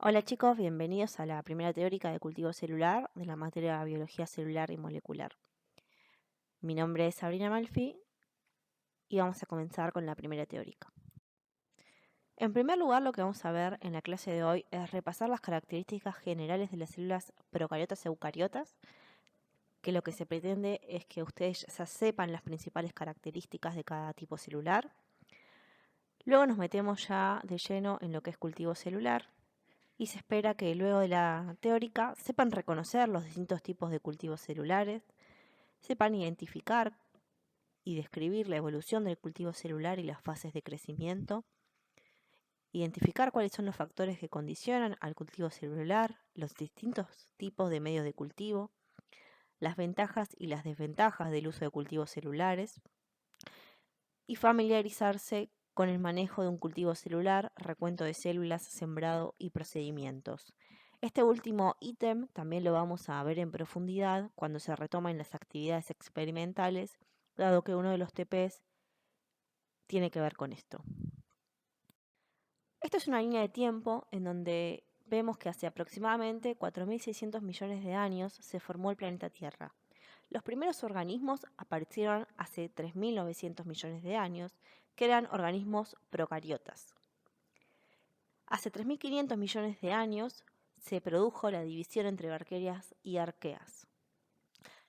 Hola chicos, bienvenidos a la primera teórica de cultivo celular de la materia Biología Celular y Molecular. Mi nombre es Sabrina Malfi y vamos a comenzar con la primera teórica. En primer lugar, lo que vamos a ver en la clase de hoy es repasar las características generales de las células procariotas y eucariotas, que lo que se pretende es que ustedes ya sepan las principales características de cada tipo celular. Luego nos metemos ya de lleno en lo que es cultivo celular, y se espera que luego de la teórica sepan reconocer los distintos tipos de cultivos celulares, sepan identificar y describir la evolución del cultivo celular y las fases de crecimiento, identificar cuáles son los factores que condicionan al cultivo celular, los distintos tipos de medios de cultivo, las ventajas y las desventajas del uso de cultivos celulares, y familiarizarse con el manejo de un cultivo celular, recuento de células, sembrado y procedimientos. Este último ítem también lo vamos a ver en profundidad cuando se retomen las actividades experimentales, dado que uno de los TPs tiene que ver con esto. Esto es una línea de tiempo en donde vemos que hace aproximadamente 4.600 millones de años se formó el planeta Tierra. Los primeros organismos aparecieron hace 3.900 millones de años, que eran organismos procariotas. Hace 3.500 millones de años se produjo la división entre bacterias y arqueas.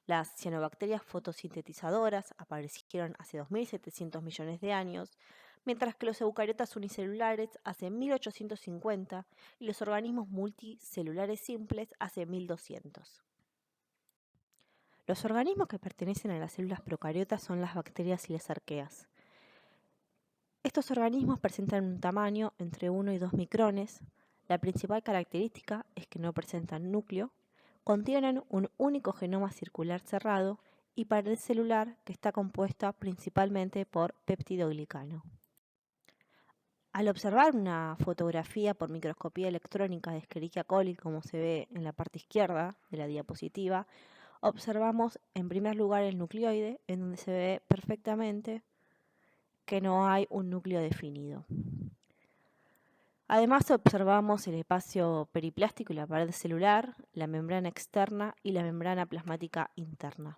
Las cianobacterias fotosintetizadoras aparecieron hace 2.700 millones de años, mientras que los eucariotas unicelulares hace 1.850 y los organismos multicelulares simples hace 1.200. Los organismos que pertenecen a las células procariotas son las bacterias y las arqueas. Estos organismos presentan un tamaño entre 1 y 2 micrones. La principal característica es que no presentan núcleo, contienen un único genoma circular cerrado y pared celular que está compuesta principalmente por peptidoglicano. Al observar una fotografía por microscopía electrónica de Escherichia coli, como se ve en la parte izquierda de la diapositiva, observamos en primer lugar el nucleoide, en donde se ve perfectamente que no hay un núcleo definido. Además observamos el espacio periplástico y la pared celular, la membrana externa y la membrana plasmática interna.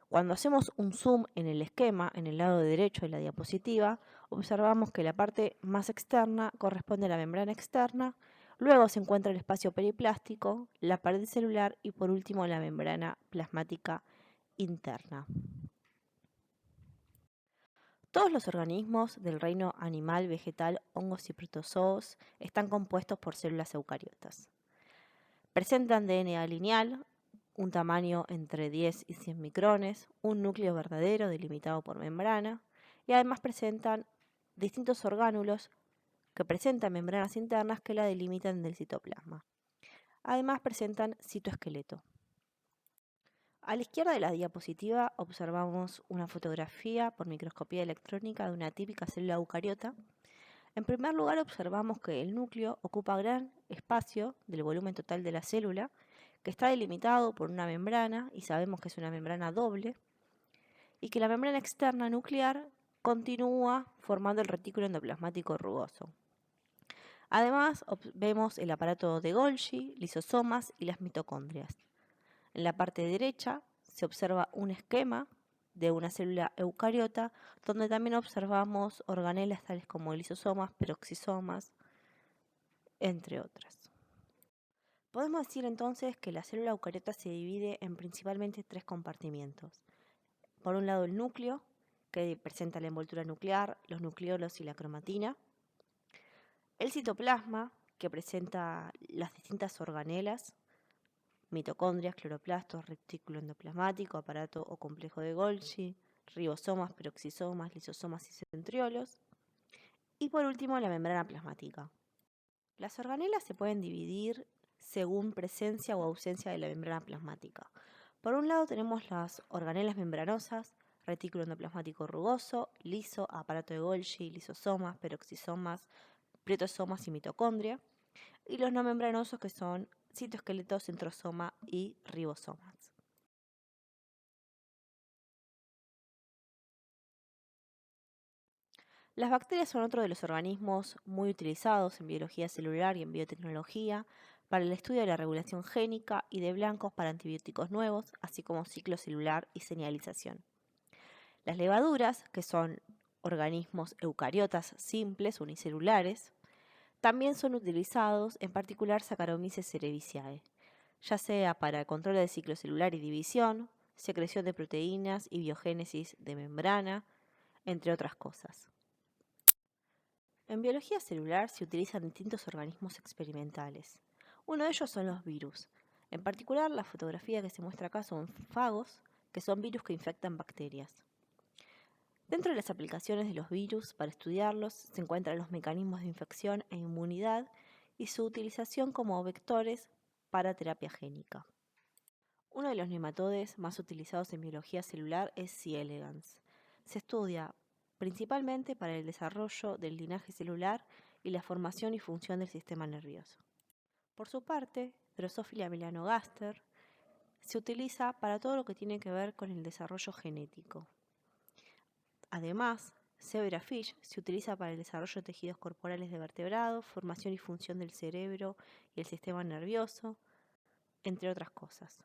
Cuando hacemos un zoom en el esquema, en el lado derecho de la diapositiva, observamos que la parte más externa corresponde a la membrana externa, luego se encuentra el espacio periplástico, la pared celular y por último la membrana plasmática interna. Todos los organismos del reino animal, vegetal, hongos y protozoos están compuestos por células eucariotas. Presentan DNA lineal, un tamaño entre 10 y 100 micrones, un núcleo verdadero delimitado por membrana y además presentan distintos orgánulos que presentan membranas internas que la delimitan del citoplasma. Además presentan citoesqueleto. A la izquierda de la diapositiva observamos una fotografía por microscopía electrónica de una típica célula eucariota. En primer lugar observamos que el núcleo ocupa gran espacio del volumen total de la célula, que está delimitado por una membrana, y sabemos que es una membrana doble, y que la membrana externa nuclear continúa formando el retículo endoplasmático rugoso. Además vemos el aparato de Golgi, lisosomas y las mitocondrias. En la parte derecha se observa un esquema de una célula eucariota, donde también observamos organelas tales como lisosomas, peroxisomas, entre otras. Podemos decir entonces que la célula eucariota se divide en principalmente tres compartimientos. Por un lado el núcleo, que presenta la envoltura nuclear, los nucleolos y la cromatina. El citoplasma, que presenta las distintas organelas, mitocondrias, cloroplastos, retículo endoplasmático, aparato o complejo de Golgi, ribosomas, peroxisomas, lisosomas y centriolos. Y por último, la membrana plasmática. Las organelas se pueden dividir según presencia o ausencia de la membrana plasmática. Por un lado tenemos las organelas membranosas, retículo endoplasmático rugoso, liso, aparato de Golgi, lisosomas, peroxisomas, proteosomas y mitocondria. Y los no membranosos, que son citoesqueleto, centrosoma y ribosomas. Las bacterias son otro de los organismos muy utilizados en biología celular y en biotecnología para el estudio de la regulación génica y de blancos para antibióticos nuevos, así como ciclo celular y señalización. Las levaduras, que son organismos eucariotas simples, unicelulares, también son utilizados, en particular Saccharomyces cerevisiae, ya sea para el control del ciclo celular y división, secreción de proteínas y biogénesis de membrana, entre otras cosas. En biología celular se utilizan distintos organismos experimentales. Uno de ellos son los virus. En particular, la fotografía que se muestra acá son fagos, que son virus que infectan bacterias. Dentro de las aplicaciones de los virus, para estudiarlos, se encuentran los mecanismos de infección e inmunidad y su utilización como vectores para terapia génica. Uno de los nematodes más utilizados en biología celular es C. elegans. Se estudia principalmente para el desarrollo del linaje celular y la formación y función del sistema nervioso. Por su parte, Drosophila melanogaster se utiliza para todo lo que tiene que ver con el desarrollo genético. Además, Zebrafish se utiliza para el desarrollo de tejidos corporales de vertebrados, formación y función del cerebro y el sistema nervioso, entre otras cosas.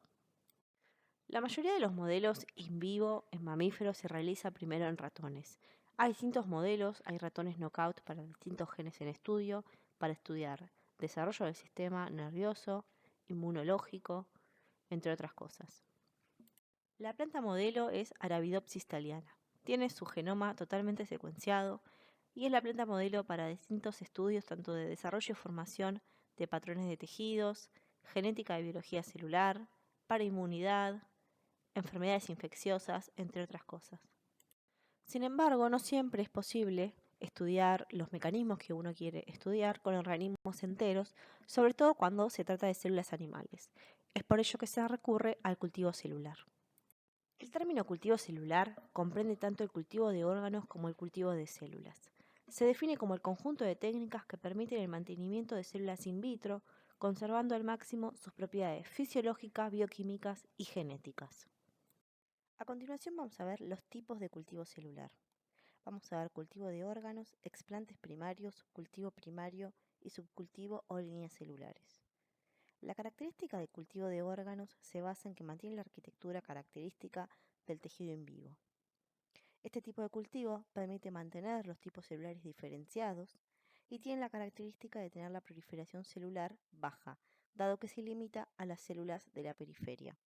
La mayoría de los modelos in vivo en mamíferos se realiza primero en ratones. Hay distintos modelos, hay ratones knockout para distintos genes en estudio, para estudiar desarrollo del sistema nervioso, inmunológico, entre otras cosas. La planta modelo es Arabidopsis thaliana. Tiene su genoma totalmente secuenciado y es la planta modelo para distintos estudios tanto de desarrollo y formación de patrones de tejidos, genética de biología celular, para inmunidad, enfermedades infecciosas, entre otras cosas. Sin embargo, no siempre es posible estudiar los mecanismos que uno quiere estudiar con organismos enteros, sobre todo cuando se trata de células animales. Es por ello que se recurre al cultivo celular. El término cultivo celular comprende tanto el cultivo de órganos como el cultivo de células. Se define como el conjunto de técnicas que permiten el mantenimiento de células in vitro, conservando al máximo sus propiedades fisiológicas, bioquímicas y genéticas. A continuación vamos a ver los tipos de cultivo celular. Vamos a ver cultivo de órganos, explantes primarios, cultivo primario y subcultivo o líneas celulares. La característica del cultivo de órganos se basa en que mantiene la arquitectura característica del tejido in vivo. Este tipo de cultivo permite mantener los tipos celulares diferenciados y tiene la característica de tener la proliferación celular baja, dado que se limita a las células de la periferia,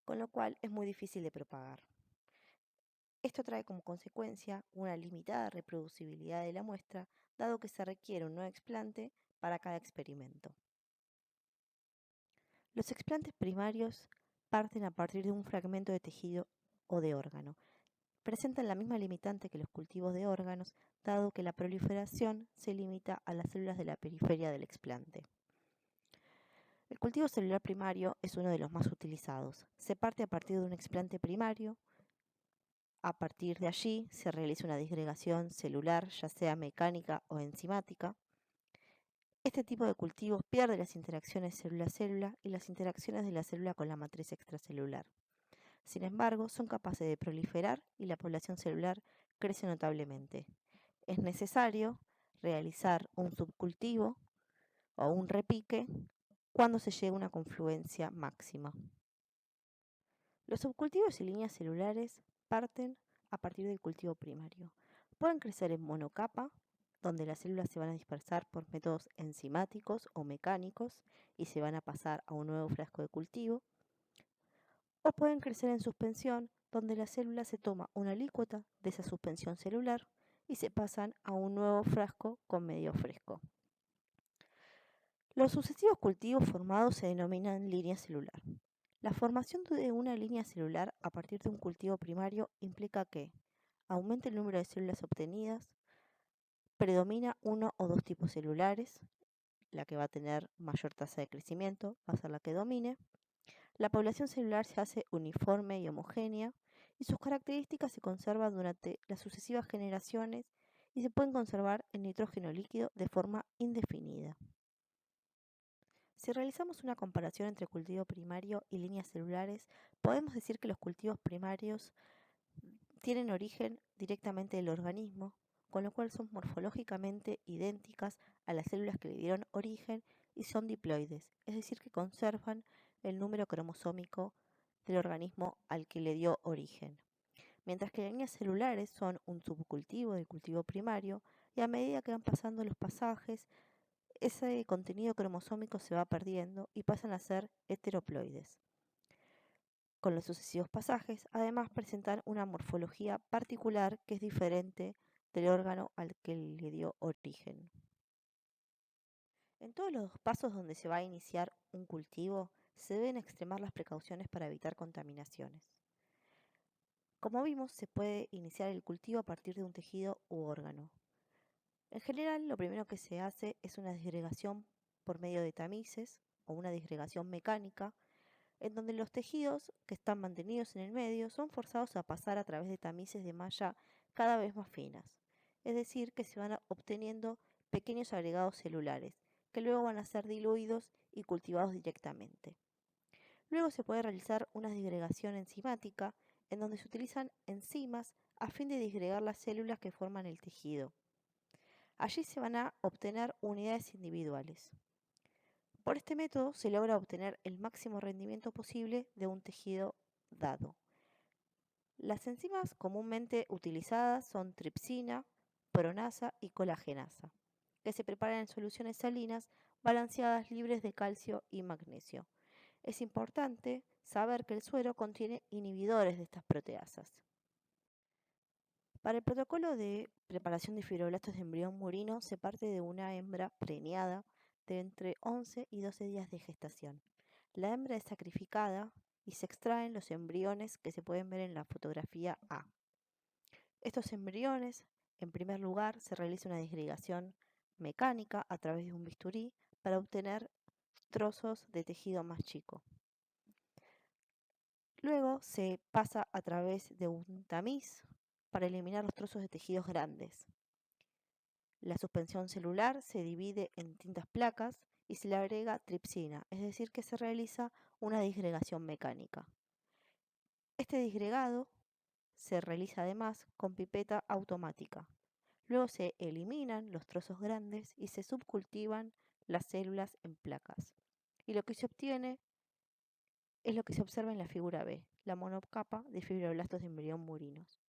con lo cual es muy difícil de propagar. Esto trae como consecuencia una limitada reproducibilidad de la muestra, dado que se requiere un nuevo explante para cada experimento. Los explantes primarios parten a partir de un fragmento de tejido o de órgano. Presentan la misma limitante que los cultivos de órganos, dado que la proliferación se limita a las células de la periferia del explante. El cultivo celular primario es uno de los más utilizados. Se parte a partir de un explante primario. A partir de allí se realiza una disgregación celular, ya sea mecánica o enzimática. Este tipo de cultivos pierde las interacciones célula-célula y las interacciones de la célula con la matriz extracelular. Sin embargo, son capaces de proliferar y la población celular crece notablemente. Es necesario realizar un subcultivo o un repique cuando se llega a una confluencia máxima. Los subcultivos y líneas celulares parten a partir del cultivo primario. Pueden crecer en monocapa, donde las células se van a dispersar por métodos enzimáticos o mecánicos y se van a pasar a un nuevo frasco de cultivo. O pueden crecer en suspensión, donde la célula se toma una alícuota de esa suspensión celular y se pasan a un nuevo frasco con medio fresco. Los sucesivos cultivos formados se denominan línea celular. La formación de una línea celular a partir de un cultivo primario implica que aumente el número de células obtenidas, predomina uno o dos tipos celulares, la que va a tener mayor tasa de crecimiento va a ser la que domine. La población celular se hace uniforme y homogénea y sus características se conservan durante las sucesivas generaciones y se pueden conservar en nitrógeno líquido de forma indefinida. Si realizamos una comparación entre cultivo primario y líneas celulares, podemos decir que los cultivos primarios tienen origen directamente del organismo, con lo cual son morfológicamente idénticas a las células que le dieron origen y son diploides, es decir, que conservan el número cromosómico del organismo al que le dio origen. Mientras que las líneas celulares son un subcultivo del cultivo primario y a medida que van pasando los pasajes, ese contenido cromosómico se va perdiendo y pasan a ser heteroploides. Con los sucesivos pasajes, además presentan una morfología particular que es diferente del órgano al que le dio origen. En todos los pasos donde se va a iniciar un cultivo, se deben extremar las precauciones para evitar contaminaciones. Como vimos, se puede iniciar el cultivo a partir de un tejido u órgano. En general, lo primero que se hace es una disgregación por medio de tamices o una disgregación mecánica, en donde los tejidos que están mantenidos en el medio son forzados a pasar a través de tamices de malla cada vez más finas. Es decir, que se van obteniendo pequeños agregados celulares, que luego van a ser diluidos y cultivados directamente. Luego se puede realizar una disgregación enzimática, en donde se utilizan enzimas a fin de disgregar las células que forman el tejido. Allí se van a obtener unidades individuales. Por este método se logra obtener el máximo rendimiento posible de un tejido dado. Las enzimas comúnmente utilizadas son tripsina, pronasa y colagenasa, que se preparan en soluciones salinas balanceadas libres de calcio y magnesio. Es importante saber que el suero contiene inhibidores de estas proteasas. Para el protocolo de preparación de fibroblastos de embrión murino se parte de una hembra preñada de entre 11 y 12 días de gestación. La hembra es sacrificada y se extraen los embriones que se pueden ver en la fotografía A. Estos embriones, en primer lugar, se realiza una disgregación mecánica a través de un bisturí para obtener trozos de tejido más chico. Luego se pasa a través de un tamiz para eliminar los trozos de tejidos grandes. La suspensión celular se divide en distintas placas y se le agrega tripsina, es decir, que se realiza una disgregación mecánica. Este disgregado se realiza además con pipeta automática. Luego se eliminan los trozos grandes y se subcultivan las células en placas. Y lo que se obtiene es lo que se observa en la figura B, la monocapa de fibroblastos de embrión murinos.